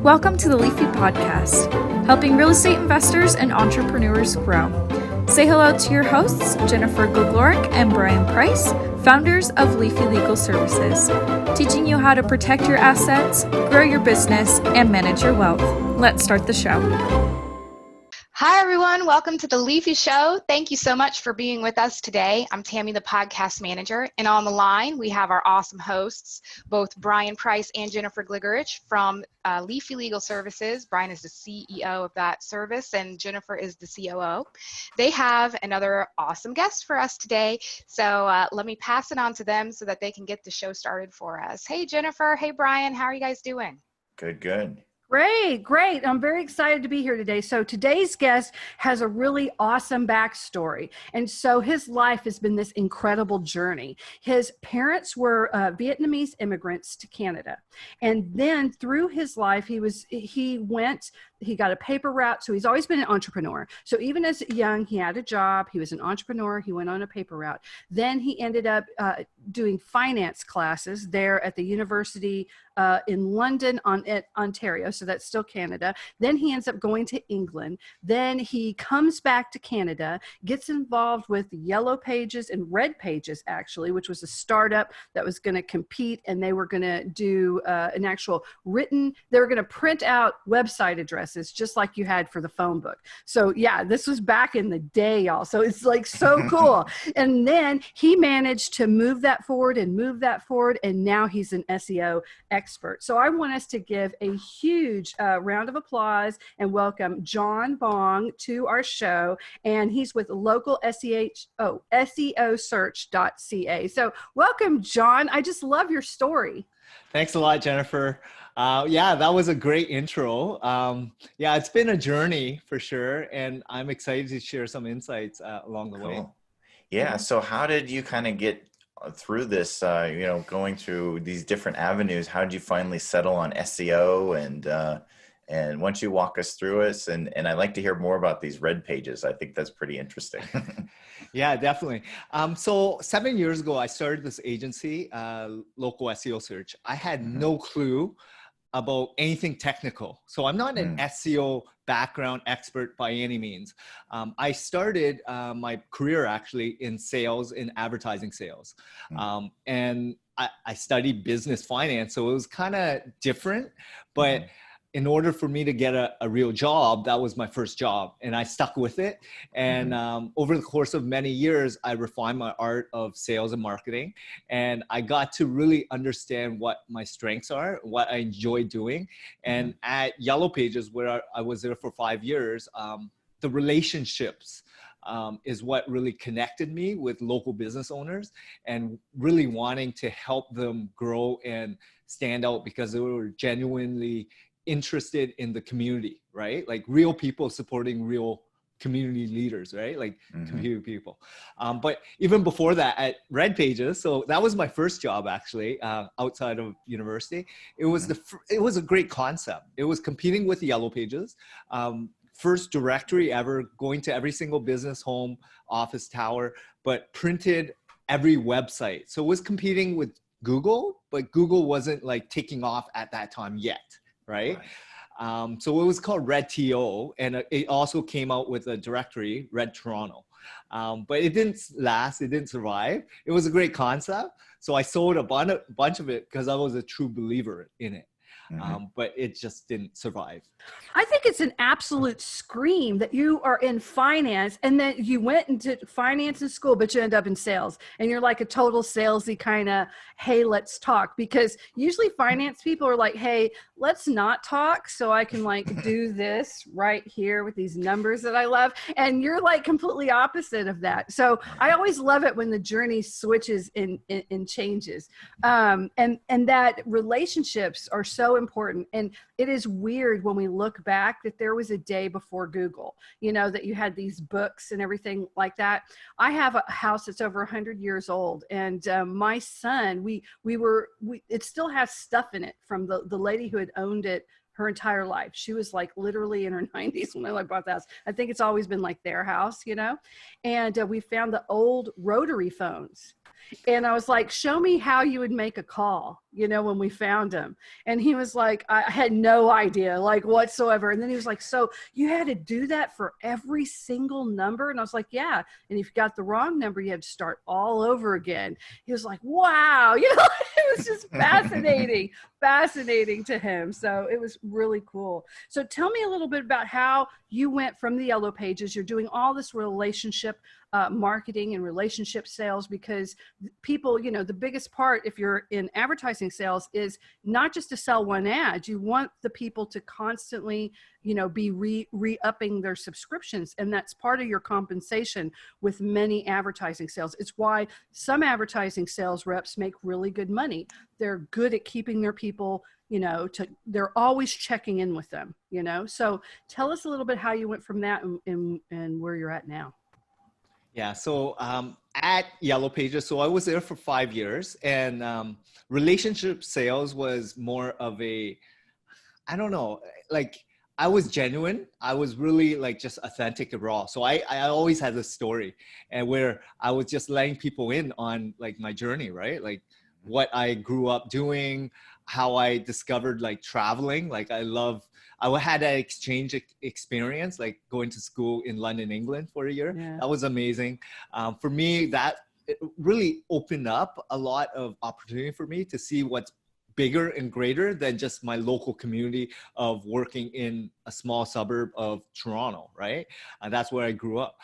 Welcome to the Leafy Podcast, helping real estate investors and entrepreneurs grow. Say hello to your hosts, Jennifer Goglorick and Brian Price, founders of Leafy Legal Services, teaching you how to protect your assets, grow your business, and manage your wealth. Let's start the show. Hi, everyone. Welcome to the Leafy Show. Thank you so much for being with us today. I'm Tammy, the podcast manager, and on the line, we have our awesome hosts, both Brian Price and Jennifer Goglorick from Leafy Legal Services. Brian is the CEO of that service, and Jennifer is the COO. They have another awesome guest for us today, so let me pass it on to them so that they can get the show started for us. Hey, Jennifer. Hey, Brian. How are you guys doing? Good. Great. I'm very excited to be here today. So today's guest has a really awesome backstory. And so his life has been this incredible journey. His parents were Vietnamese immigrants to Canada. And then through his life, he got a paper route. So he's always been an entrepreneur. So even as young, he had a job. He was an entrepreneur. He went on a paper route. Then he ended up doing finance classes there at the University in London, Ontario. So that's still Canada. Then he ends up going to England. Then he comes back to Canada, gets involved with Yellow Pages and Red Pages, actually, which was a startup that was going to compete, and they were going to do an actual they were going to print out website addresses just like you had for the phone book. So yeah, this was back in the day, y'all. So it's like so cool. And then he managed to move that forward, and now he's an SEO expert. So I want us to give a huge round of applause and welcome John Vuong to our show. And he's with localseosearch.ca. So welcome, John. I just love your story. Thanks a lot, Jennifer. Yeah, that was a great intro. Yeah, it's been a journey for sure. And I'm excited to share some insights along the way. Yeah. So how did you kind of get through this, going through these different avenues? How did you finally settle on SEO? And once you walk us through it, and I'd like to hear more about these red pages. I think that's pretty interesting. Yeah, definitely. So 7 years ago, I started this agency, Local SEO Search. I had no clue about anything technical. So I'm not an SEO background expert by any means. I started my career actually in sales, in advertising sales. And I studied business finance, so it was kind of different, but in order for me to get a real job, that was my first job, and I stuck with it. And over the course of many years, I refined my art of sales and marketing, and I got to really understand what my strengths are, what I enjoy doing. And at Yellow Pages, where I was there for 5 years, the relationships is what really connected me with local business owners, and really wanting to help them grow and stand out because they were genuinely interested in the community, right? Like real people supporting real community leaders, right? Like community people. But even before that at Red Pages, so that was my first job actually, outside of university. It was it was a great concept. It was competing with the Yellow Pages. First directory ever, going to every single business, home, office, tower, but printed every website. So it was competing with Google, but Google wasn't like taking off at that time yet. Right. So it was called Red TO, and it also came out with a directory, Red Toronto. But it didn't last. It didn't survive. It was a great concept. So I sold a bunch of it because I was a true believer in it. But it just didn't survive. I think it's an absolute scream that you are in finance and then you went into finance in school, but you end up in sales and you're like a total salesy kind of, hey, let's talk. Because usually finance people are like, hey, let's not talk so I can like do this right here with these numbers that I love. And you're like completely opposite of that. So I always love it when the journey switches and changes. And that relationships are so important. And it is weird when we look back that there was a day before Google, that you had these books and everything like that. I have a house that's over 100 years old, and my son, it still has stuff in it from the lady who had owned it her entire life. She was like literally in her 90s when I bought the house. I think it's always been like their house, and we found the old rotary phones. And I was like, show me how you would make a call. when we found him. And he was like, I had no idea, like, whatsoever. And then he was like, so you had to do that for every single number? And I was like, yeah. And if you got the wrong number, you had to start all over again. He was like, wow. It was just fascinating to him. So it was really cool. So tell me a little bit about how you went from the Yellow Pages. You're doing all this relationship marketing and relationship sales, because people, the biggest part if you're in advertising sales is not just to sell one ad. You want the people to constantly, be re-upping their subscriptions. And that's part of your compensation with many advertising sales. It's why some advertising sales reps make really good money. They're good at keeping their people, they're always checking in with them, So tell us a little bit how you went from that and where you're at now. Yeah, so at Yellow Pages, so I was there for 5 years, and relationship sales was more of a, I don't know, like I was genuine. I was really like just authentic and raw. So I always had this story, and where I was just letting people in on like my journey, right? Like what I grew up doing, how I discovered like traveling. Like I had an exchange experience, like going to school in London, England for a year. Yeah. That was amazing. For me, it really opened up a lot of opportunity for me to see what's bigger and greater than just my local community of working in a small suburb of Toronto, right? And that's where I grew up.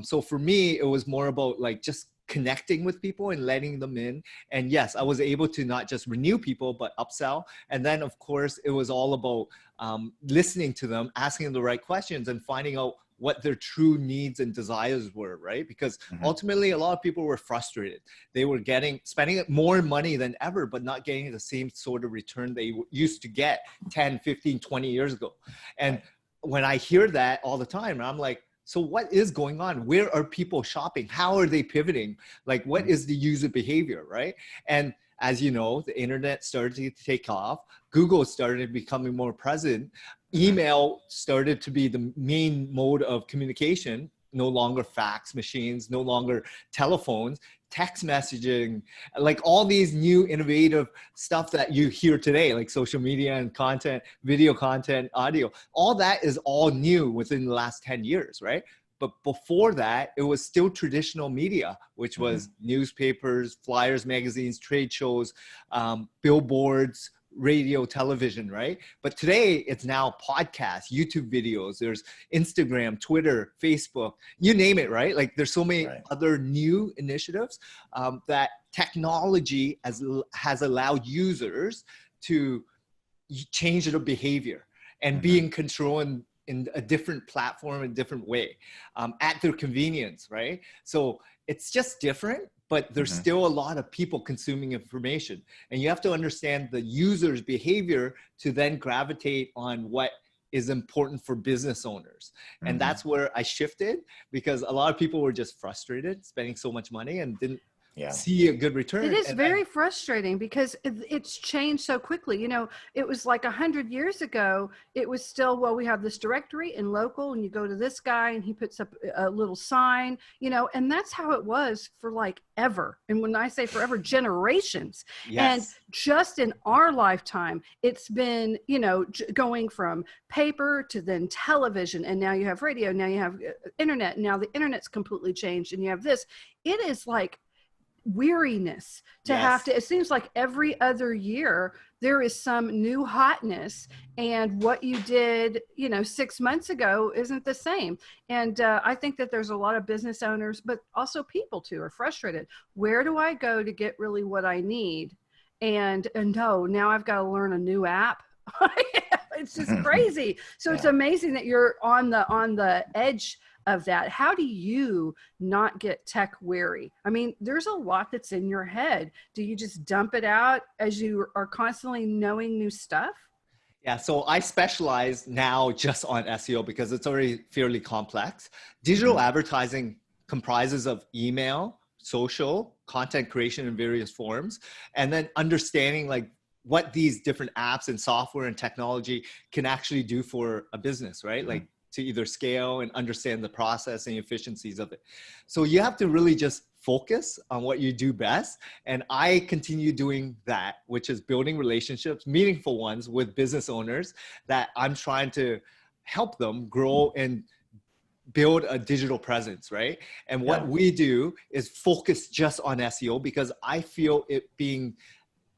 So for me, it was more about like just connecting with people and letting them in. And yes, I was able to not just renew people, but upsell. And then of course, it was all about listening to them, asking them the right questions and finding out what their true needs and desires were, right? Because ultimately a lot of people were frustrated. They were spending more money than ever, but not getting the same sort of return they used to get 10, 15, 20 years ago. And when I hear that all the time, I'm like, so what is going on? Where are people shopping? How are they pivoting? Like, what is the user behavior, right? And as you know, the internet started to take off. Google started becoming more present. Email started to be the main mode of communication, no longer fax machines, no longer telephones, text messaging, like all these new innovative stuff that you hear today, like social media and content, video content, audio, all that is all new within the last 10 years, right? But before that, it was still traditional media, which was newspapers, flyers, magazines, trade shows, billboards, radio, television, right? But today it's now podcasts, YouTube videos, there's Instagram, Twitter, Facebook, you name it, right? Like there's so many other new initiatives that technology has allowed users to change their behavior and be in control in a different platform, a different way, at their convenience, right? So it's just different, but there's still a lot of people consuming information. And you have to understand the user's behavior to then gravitate on what is important for business owners. And that's where I shifted, because a lot of people were just frustrated spending so much money and didn't see a good return. It is very frustrating because it's changed so quickly. It was like 100 years ago, it was still, well, we have this directory in local and you go to this guy and he puts up a little sign, and that's how it was for like ever. And when I say forever, generations. And just in our lifetime, it's been, going from paper to then television. And now you have radio, now you have internet. Now the internet's completely changed and you have this. It is like weariness to have to, it seems like every other year there is some new hotness, and what you did 6 months ago isn't the same. And I think that there's a lot of business owners, but also people too, are frustrated. Where do I go to get really what I need? And no, now I've got to learn a new app. It's just crazy. So it's amazing that you're on the edge of that. How do you not get tech weary? I mean, there's a lot that's in your head. Do you just dump it out as you are constantly knowing new stuff? Yeah, so I specialize now just on SEO because it's already fairly complex. Digital advertising comprises of email, social, content creation in various forms, and then understanding like what these different apps and software and technology can actually do for a business, right? Like to either scale and understand the process and efficiencies of it. So you have to really just focus on what you do best. And I continue doing that, which is building relationships, meaningful ones with business owners that I'm trying to help them grow and build a digital presence, right? And what we do is focus just on SEO because I feel it being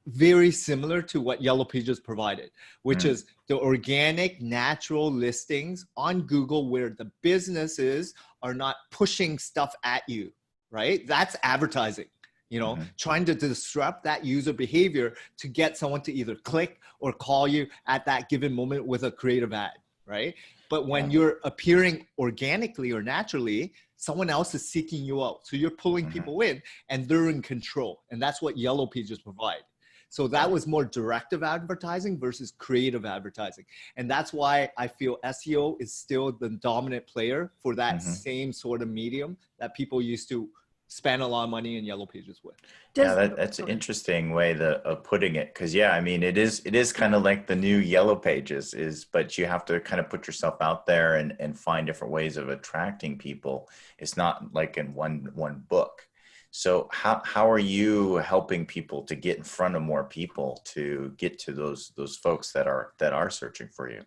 very similar to what Yellow Pages provided, which is the organic, natural listings on Google where the businesses are not pushing stuff at you, right? That's advertising, you know, trying to disrupt that user behavior to get someone to either click or call you at that given moment with a creative ad, right? But when you're appearing organically or naturally, someone else is seeking you out. So you're pulling people in and they're in control. And that's what Yellow Pages provide. So that was more directive advertising versus creative advertising. And that's why I feel SEO is still the dominant player for that same sort of medium that people used to spend a lot of money in Yellow Pages with. That's an interesting way of putting it. Cause I mean, it is kind of like the new Yellow Pages but you have to kind of put yourself out there and find different ways of attracting people. It's not like in one book. So how are you helping people to get in front of more people to get to those folks that are searching for you?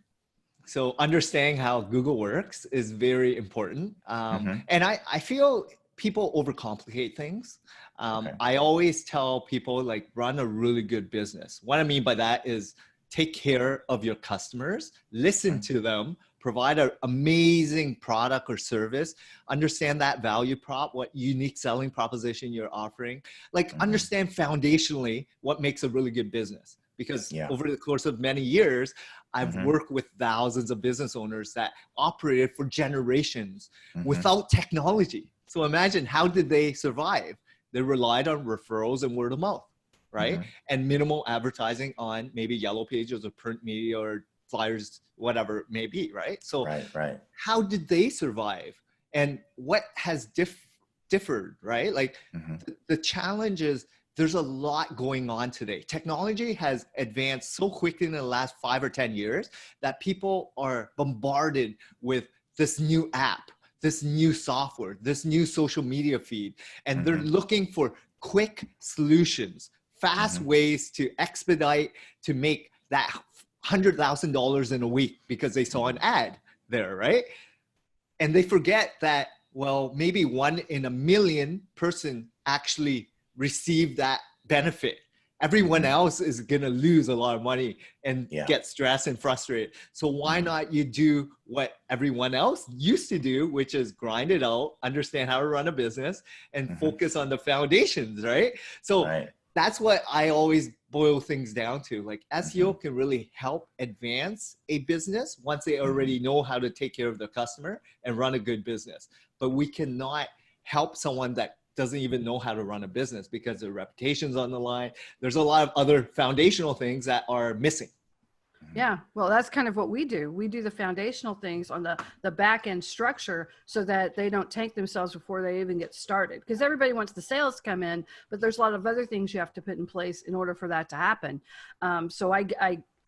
So understanding how Google works is very important. And I feel people overcomplicate things. I always tell people like run a really good business. What I mean by that is take care of your customers, listen to them, provide an amazing product or service, understand that value prop, what unique selling proposition you're offering, like understand foundationally what makes a really good business. Because over the course of many years, I've worked with thousands of business owners that operated for generations without technology. So imagine, how did they survive? They relied on referrals and word of mouth, right? And minimal advertising on maybe Yellow Pages or print media or flyers, whatever it may be, right? So how did they survive? And what has differed, right? Like the challenge is there's a lot going on today. Technology has advanced so quickly in the last 5 or 10 years that people are bombarded with this new app, this new software, this new social media feed, and they're looking for quick solutions, fast ways to expedite, to make that $100,000 in a week because they saw an ad there, right? And they forget that, well, maybe 1 in a million person actually receive that benefit. Everyone else is going to lose a lot of money and get stressed and frustrated. So why not you do what everyone else used to do, which is grind it out, understand how to run a business, and focus on the foundations, right? So that's what I always boil things down to. Like SEO can really help advance a business once they already know how to take care of the customer and run a good business. But we cannot help someone that doesn't even know how to run a business because their reputation's on the line. There's a lot of other foundational things that are missing. Yeah, well, that's kind of what we do. We do the foundational things on the back end structure so that they don't tank themselves before they even get started. Because everybody wants the sales to come in, but there's a lot of other things you have to put in place in order for that to happen. So I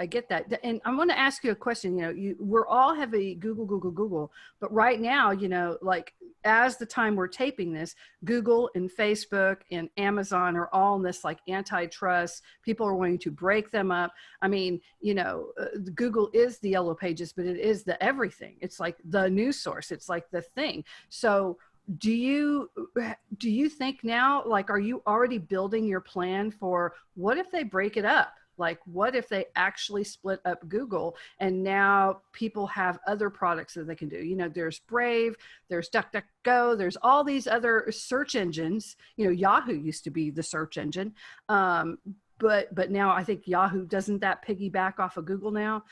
get that. And I want to ask you a question. You know, we're all heavy Google, but right now, you know, like as the time we're taping this, Google and Facebook and Amazon are all in this like antitrust. People are wanting to break them up. I mean, you know, Google is the Yellow Pages, but it is the everything. It's like the news source. It's like the thing. So do you think now, like, are you already building your plan for what if they break it up? Like, what if they actually split up Google and now people have other products that they can do? You know, there's Brave, there's DuckDuckGo, there's all these other search engines. You know, Yahoo used to be the search engine. But now I think Yahoo, doesn't that piggyback off of Google now?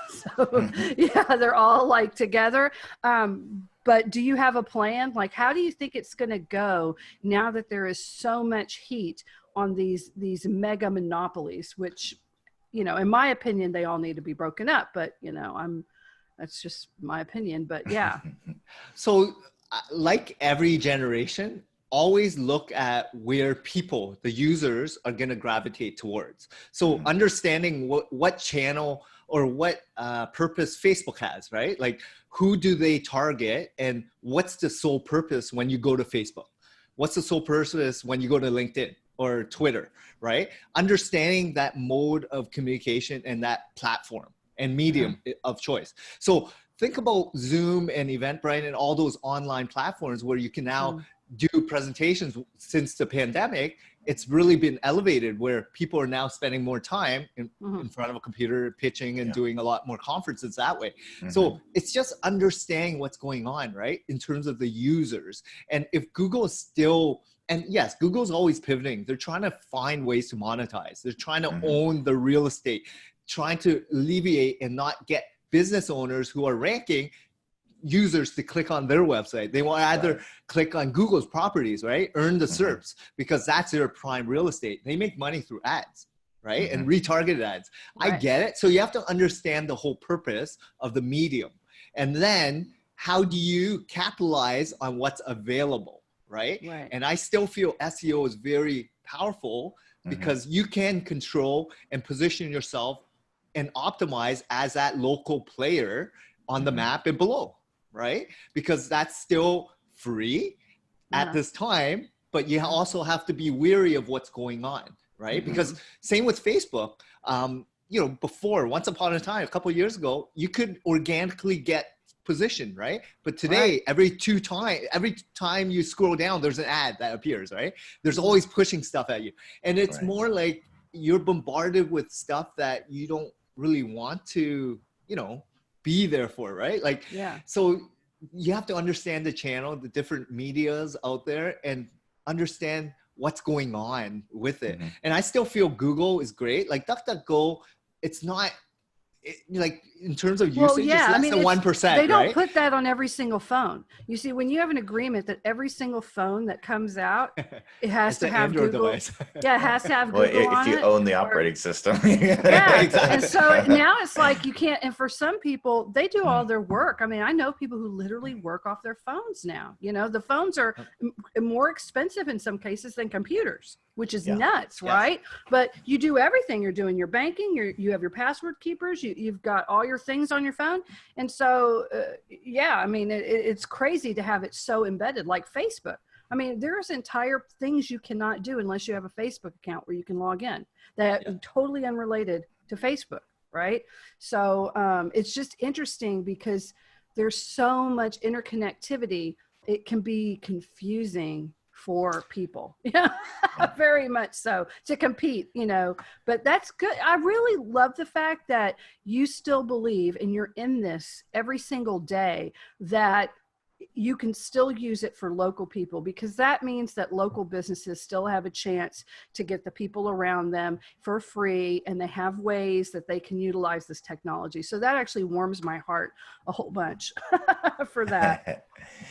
So yeah, they're all like together. But do you have a plan? Like, how do you think it's going to go now that there is so much heat on these mega monopolies, which, you know, in my opinion, they all need to be broken up, but you know, that's just my opinion, but yeah. So like every generation, always look at where people, the users, are going to gravitate towards. So understanding what channel or what purpose Facebook has, right? Like, who do they target and what's the sole purpose when you go to Facebook? What's the sole purpose when you go to LinkedIn or Twitter, right? Understanding that mode of communication and that platform and medium of choice. So think about Zoom and Eventbrite and all those online platforms where you can now do presentations. Since the pandemic, it's really been elevated where people are now spending more time in front of a computer pitching and doing a lot more conferences that way. So it's just understanding what's going on, right? In terms of the users. And if Google is still, and yes, Google's always pivoting. They're trying to find ways to monetize. They're trying to own the real estate, trying to alleviate and not get business owners who are ranking users to click on their website. They will either click on Google's properties, right? Earn the SERPs because that's their prime real estate. They make money through ads, right? And retargeted ads. I get it. So you have to understand the whole purpose of the medium. And then how do you capitalize on what's available, right? And I still feel SEO is very powerful because you can control and position yourself and optimize as that local player on the map and below, right? Because that's still free at this time, but you also have to be wary of what's going on, right? Because same with Facebook, you know, before, once upon a time, a couple of years ago, you could organically get position, right? But today, every time you scroll down, there's an ad that appears, right? There's always pushing stuff at you. And it's more like you're bombarded with stuff that you don't really want to, you know, be there for, right? Like, so you have to understand the channel, the different medias out there, and understand what's going on with it. And I still feel Google is great. Like DuckDuckGo, it's not like in terms of usage, it's less than 1%. They don't put that on every single phone. You see, when you have an agreement that every single phone that comes out, it has to have Android Google. Device. Yeah, it has to have Google on it. If you own the operating system. And so now it's like you can't, and for some people, they do all their work. I mean, I know people who literally work off their phones now. You know, the phones are more expensive in some cases than computers, which is nuts, right? But you do everything. You're doing your banking, you have your password keepers, you've got all your things on your phone. And so, I mean, it's crazy to have it so embedded, like Facebook. I mean, there's entire things you cannot do unless you have a Facebook account where you can log in that are totally unrelated to Facebook, right? So it's just interesting because there's so much interconnectivity. It can be confusing for people. Very much so, to compete, you know, but that's good. I really love the fact that you still believe, and you're in this every single day, that you can still use it for local people, because that means that local businesses still have a chance to get the people around them for free, and they have ways that they can utilize this technology. So that actually warms my heart a whole bunch for that.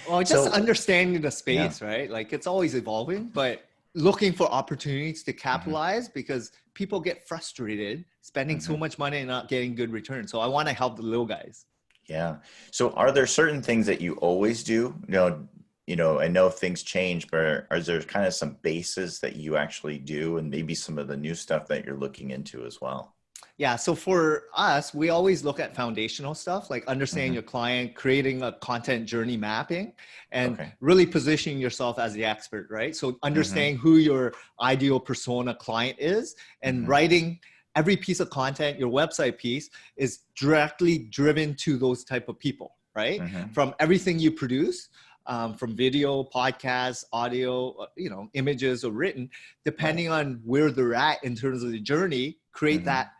Well, just understanding the space, right? Like it's always evolving, but looking for opportunities to capitalize because people get frustrated spending so much money and not getting good returns. So I want to help the little guys. Yeah. So are there certain things that you always do? You know, I know things change, but are there kind of some bases that you actually do, and maybe some of the new stuff that you're looking into as well? Yeah. So for us, we always look at foundational stuff, like understanding your client, creating a content journey mapping, and really positioning yourself as the expert, right? So understanding who your ideal persona client is, and writing every piece of content, your website piece is directly driven to those type of people, right? From everything you produce, from video, podcasts, audio, you know, images or written, depending on where they're at in terms of the journey, create that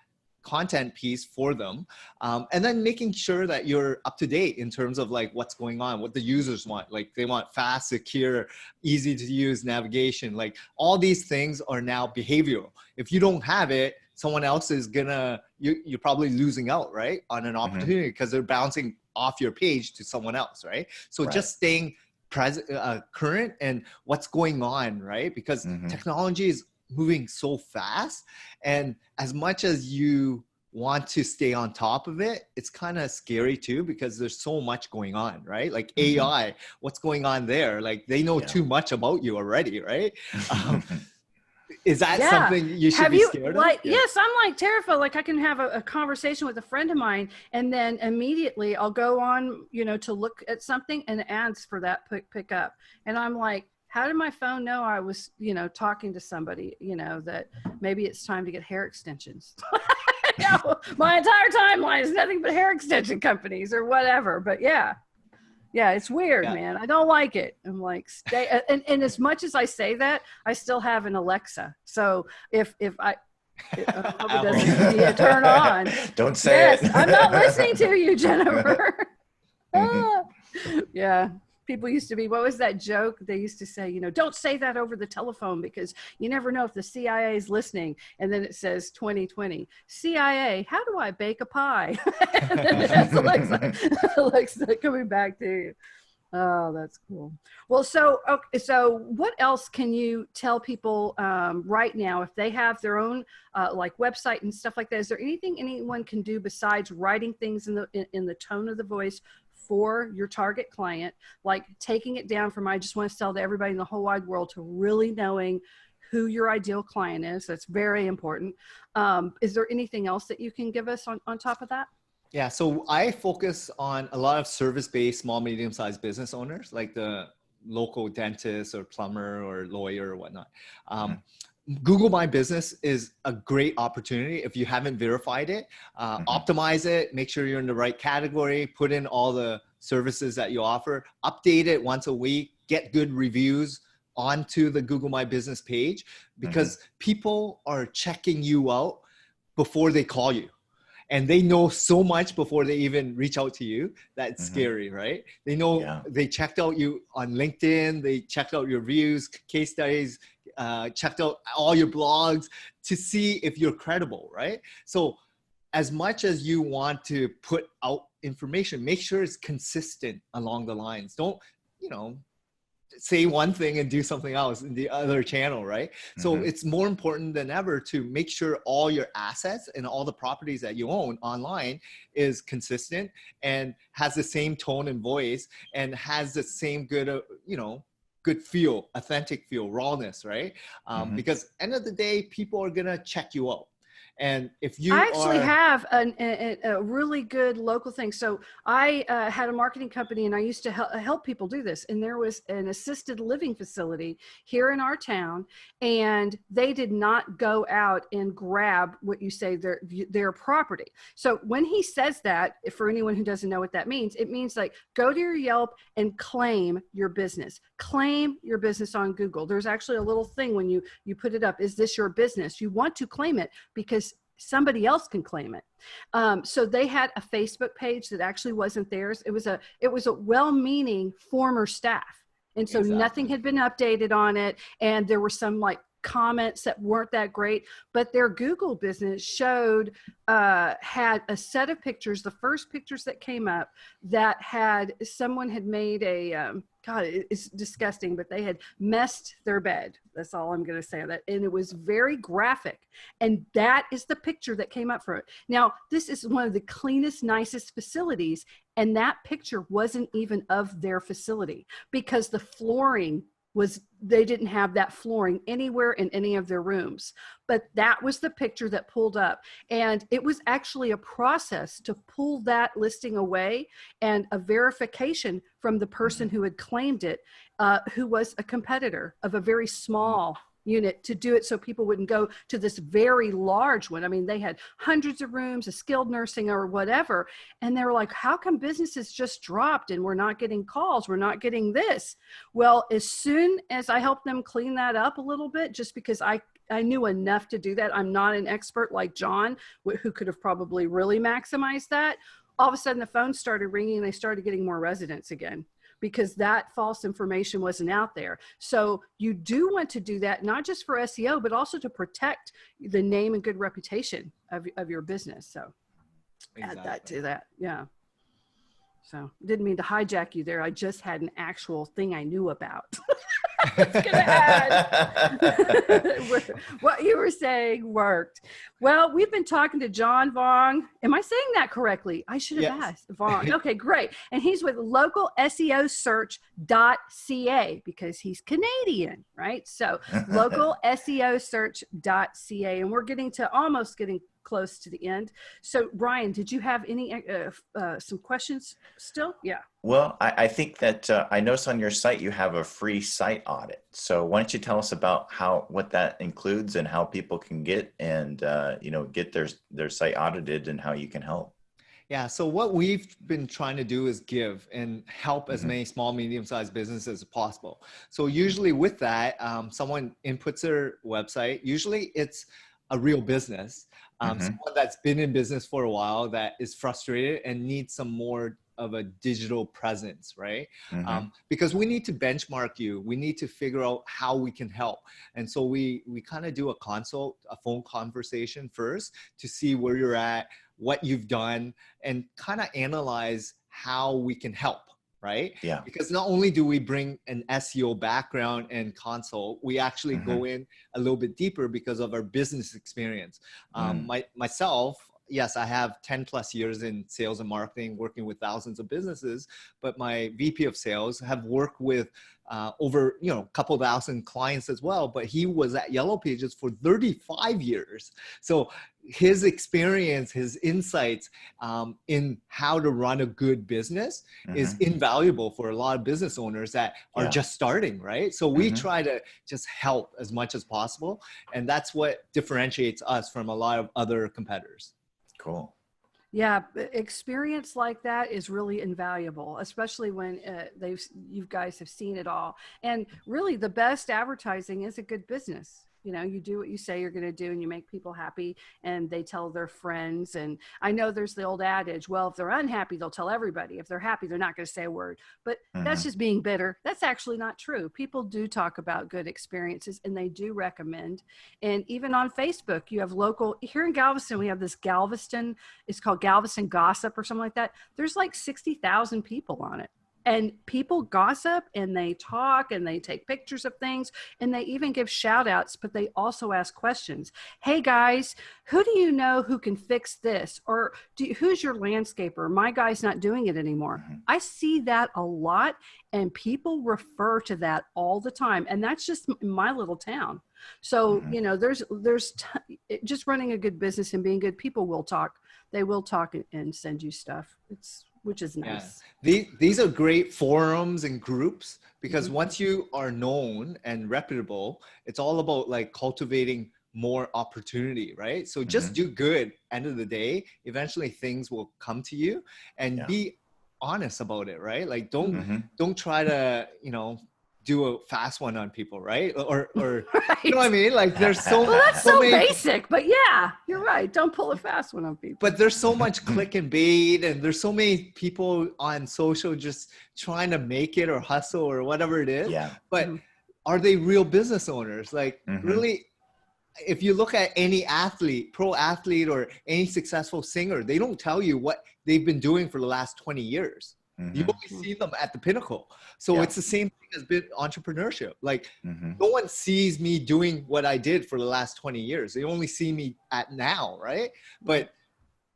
content piece for them. And then making sure that you're up to date in terms of like what's going on, what the users want. Like they want fast, secure, easy to use navigation. Like all these things are now behavioral. If you don't have it, someone else is you're probably losing out, right? On an opportunity because they're bouncing off your page to someone else, right? So just staying present, current and what's going on, right? Because technology is moving so fast, and as much as you want to stay on top of it, it's kind of scary too, because there's so much going on, right? Like AI, what's going on there? Like they know too much about you already, right? Is that something you should be scared of? Yes, I'm like terrified. Like I can have a conversation with a friend of mine, and then immediately I'll go on, you know, to look at something, and ads for that pick up, and I'm like, how did my phone know I was, talking to somebody, that maybe it's time to get hair extensions? No, my entire timeline is nothing but hair extension companies or whatever. But yeah, it's weird, man. I don't like it. I'm like, stay. And as much as I say that, I still have an Alexa. So if I hope it doesn't give me a turn on. Don't say it. I'm not listening to you, Jennifer. Yeah. People used to be, what was that joke? They used to say, don't say that over the telephone because you never know if the CIA is listening. And then it says 2020, CIA, how do I bake a pie? And then that's Alexa coming back to you. Oh, that's cool. Well, so what else can you tell people right now if they have their own like website and stuff like that? Is there anything anyone can do besides writing things in the tone of the voice for your target client, like taking it down from I just want to sell to everybody in the whole wide world to really knowing who your ideal client is? That's very important. Is there anything else that you can give us on top of that? Yeah, so I focus on a lot of service-based small, medium-sized business owners, like the local dentist or plumber or lawyer or whatnot. Google My Business is a great opportunity. If you haven't verified it, optimize it, make sure you're in the right category, put in all the services that you offer, update it once a week, get good reviews onto the Google My Business page, because people are checking you out before they call you. And they know so much before they even reach out to you. That's scary, right? They know they checked out you on LinkedIn. They checked out your reviews, case studies, checked out all your blogs to see if you're credible, right? So as much as you want to put out information, make sure it's consistent along the lines. Don't, say one thing and do something else in the other channel, right? So it's more important than ever to make sure all your assets and all the properties that you own online is consistent and has the same tone and voice and has the same good, good feel, authentic feel, rawness, right? Because end of the day, people are gonna check you out. And if you actually have a really good local thing. So I had a marketing company and I used to help people do this. And there was an assisted living facility here in our town, and they did not go out and grab what you say their property. So when he says that, for anyone who doesn't know what that means, it means like go to your Yelp and claim your business. Claim your business on Google. There's actually a little thing when you put it up, is this your business? You want to claim it because somebody else can claim it. So they had a Facebook page that actually wasn't theirs. It was a well-meaning former staff. And so nothing had been updated on it. And there were some like comments that weren't that great, but their Google business showed, had a set of pictures, the first pictures that came up, that had, someone had made a, God, it's disgusting, but they had messed their bed. That's all I'm going to say of that. And it was very graphic. And that is the picture that came up for it. Now, this is one of the cleanest, nicest facilities. And that picture wasn't even of their facility because the flooring they didn't have that flooring anywhere in any of their rooms. But that was the picture that pulled up. And it was actually a process to pull that listing away and a verification from the person who had claimed it, who was a competitor of a very small unit, to do it so people wouldn't go to this very large one. I mean, they had hundreds of rooms, a skilled nursing or whatever. And they were like, how come businesses just dropped and we're not getting calls? We're not getting this. Well, as soon as I helped them clean that up a little bit, just because I knew enough to do that. I'm not an expert like John, who could have probably really maximized that. All of a sudden the phone started ringing and they started getting more residents again, because that false information wasn't out there. So you do want to do that, not just for SEO, but also to protect the name and good reputation of your business. So add that to that. Yeah. So didn't mean to hijack you there. I just had an actual thing I knew about. I was going to add what you were saying worked. Well, we've been talking to John Vuong. Am I saying that correctly? I should have asked. Vuong. Okay, great. And he's with localseosearch.ca because he's Canadian, right? So localseosearch.ca. And we're almost getting close to the end. So Brian, did you have any some questions still? Yeah. Well, I think that I noticed on your site you have a free site audit. So why don't you tell us about what that includes and how people can get and get their site audited and how you can help. Yeah, so what we've been trying to do is give and help as many small, medium-sized businesses as possible. So usually with that, someone inputs their website. Usually it's a real business, someone that's been in business for a while that is frustrated and needs some more of a digital presence, right? Because we need to benchmark you. We need to figure out how we can help. And so we kind of do a consult, a phone conversation first to see where you're at, what you've done, and kind of analyze how we can help, right? Yeah. Because not only do we bring an SEO background and consult, we actually go in a little bit deeper because of our business experience. Myself, yes, I have 10 plus years in sales and marketing, working with thousands of businesses, but my VP of sales have worked with over, a couple thousand clients as well, but he was at Yellow Pages for 35 years. So his experience, his insights in how to run a good business is invaluable for a lot of business owners that are just starting, right? So we try to just help as much as possible. And that's what differentiates us from a lot of other competitors. Cool. Yeah, experience like that is really invaluable, especially when you guys have seen it all. And really, the best advertising is a good business. You do what you say you're going to do and you make people happy and they tell their friends. And I know there's the old adage, well, if they're unhappy, they'll tell everybody. If they're happy, they're not going to say a word. But that's just being bitter. That's actually not true. People do talk about good experiences and they do recommend. And even on Facebook, you have here in Galveston, we have this Galveston, it's called Galveston Gossip or something like that. There's like 60,000 people on it. And people gossip and they talk and they take pictures of things and they even give shout outs, but they also ask questions. Hey guys, who do you know who can fix this? Or who's your landscaper? My guy's not doing it anymore. I see that a lot and people refer to that all the time. And that's just my little town. So, there's just running a good business and being good. People will talk. They will talk and send you stuff. Which is nice. Yeah. These are great forums and groups because once you are known and reputable, it's all about like cultivating more opportunity, right? So just do good. End of the day, eventually things will come to you and be honest about it, right? Like don't try to, do a fast one on people, right? Or right. You know what I mean? Like there's well, that's so basic, but yeah, you're right. Don't pull a fast one on people. But there's so much click and bait and there's so many people on social just trying to make it or hustle or whatever it is. Yeah. But are they real business owners? Like really, if you look at any athlete, pro athlete or any successful singer, they don't tell you what they've been doing for the last 20 years. You only see them at the pinnacle. So it's the same thing as entrepreneurship. Like no one sees me doing what I did for the last 20 years. They only see me at now, right? But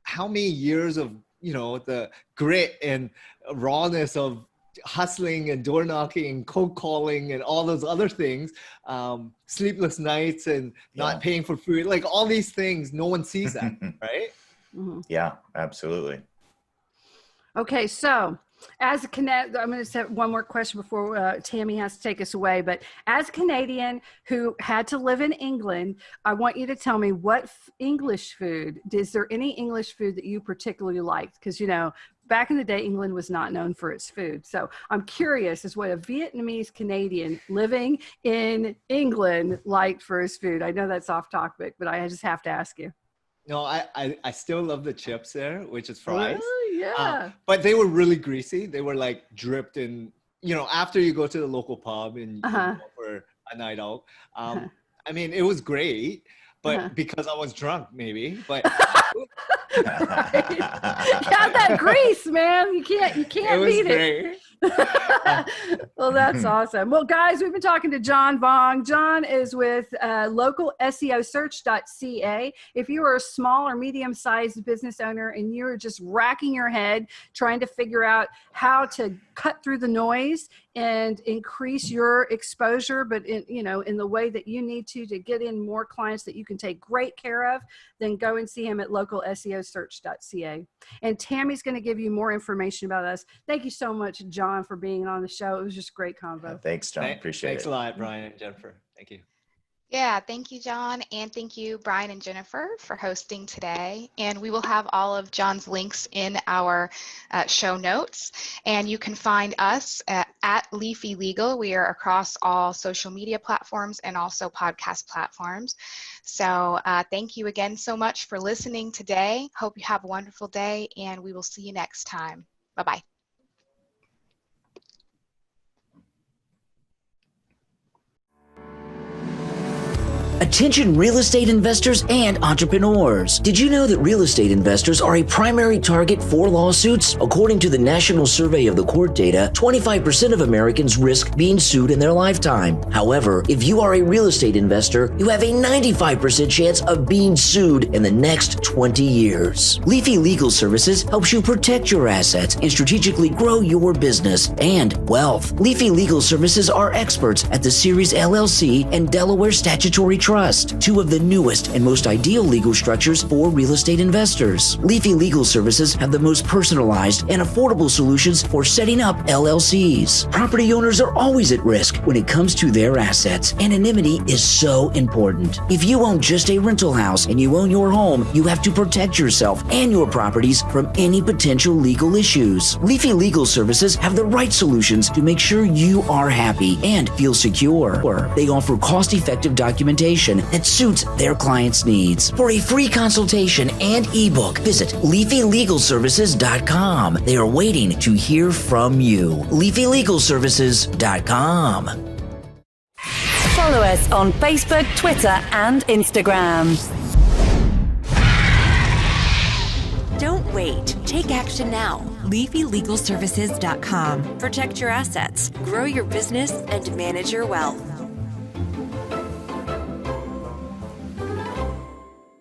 how many years of, the grit and rawness of hustling and door knocking and cold calling and all those other things, sleepless nights and not paying for food, like all these things, no one sees that, right? Yeah, absolutely. Okay, so as a Canadian, I'm going to say one more question before Tammy has to take us away. But as a Canadian who had to live in England, I want you to tell me what English food, is there any English food that you particularly liked? Because, back in the day, England was not known for its food. So I'm curious as what a Vietnamese Canadian living in England liked for his food. I know that's off topic, but I just have to ask you. No, I still love the chips there, which is fries. Oh, yeah. But they were really greasy. They were like dripped in, after you go to the local pub and you go for a night out. I mean, it was great, but because I was drunk maybe, but. Right. Yeah, that grease, man. You can't beat it. Well, that's awesome. Well, guys, we've been talking to John Vuong. John is with localseosearch.ca. If you are a small or medium-sized business owner and you're just racking your head trying to figure out how to cut through the noise and increase your exposure, but in the way that you need to get in more clients that you can take great care of, then go and see him at localseosearch.ca. And Tammy's going to give you more information about us. Thank you so much, John, for being on the show. It was just a great convo. Thanks, John. Appreciate it. Thanks a lot, Brian and Jennifer. Thank you. Yeah, thank you, John. And thank you, Brian and Jennifer, for hosting today. And we will have all of John's links in our show notes. And you can find us at Leafy Legal. We are across all social media platforms and also podcast platforms. So thank you again so much for listening today. Hope you have a wonderful day, and we will see you next time. Bye-bye. Attention real estate investors and entrepreneurs. Did you know that real estate investors are a primary target for lawsuits? According to the National Survey of the Court data, 25% of Americans risk being sued in their lifetime. However, if you are a real estate investor, you have a 95% chance of being sued in the next 20 years. Leafy Legal Services helps you protect your assets and strategically grow your business and wealth. Leafy Legal Services are experts at the Series LLC and Delaware Statutory Trust, two of the newest and most ideal legal structures for real estate investors. Leafy Legal Services have the most personalized and affordable solutions for setting up LLCs. Property owners are always at risk when it comes to their assets. Anonymity is so important. If you own just a rental house and you own your home, you have to protect yourself and your properties from any potential legal issues. Leafy Legal Services have the right solutions to make sure you are happy and feel secure. They offer cost-effective documentation that suits their clients' needs. For a free consultation and ebook, visit leafylegalservices.com. They are waiting to hear from you. leafylegalservices.com. Follow us on Facebook, Twitter, and Instagram. Don't wait. Take action now. LeafyLegalServices.com. Protect your assets, grow your business, and manage your wealth.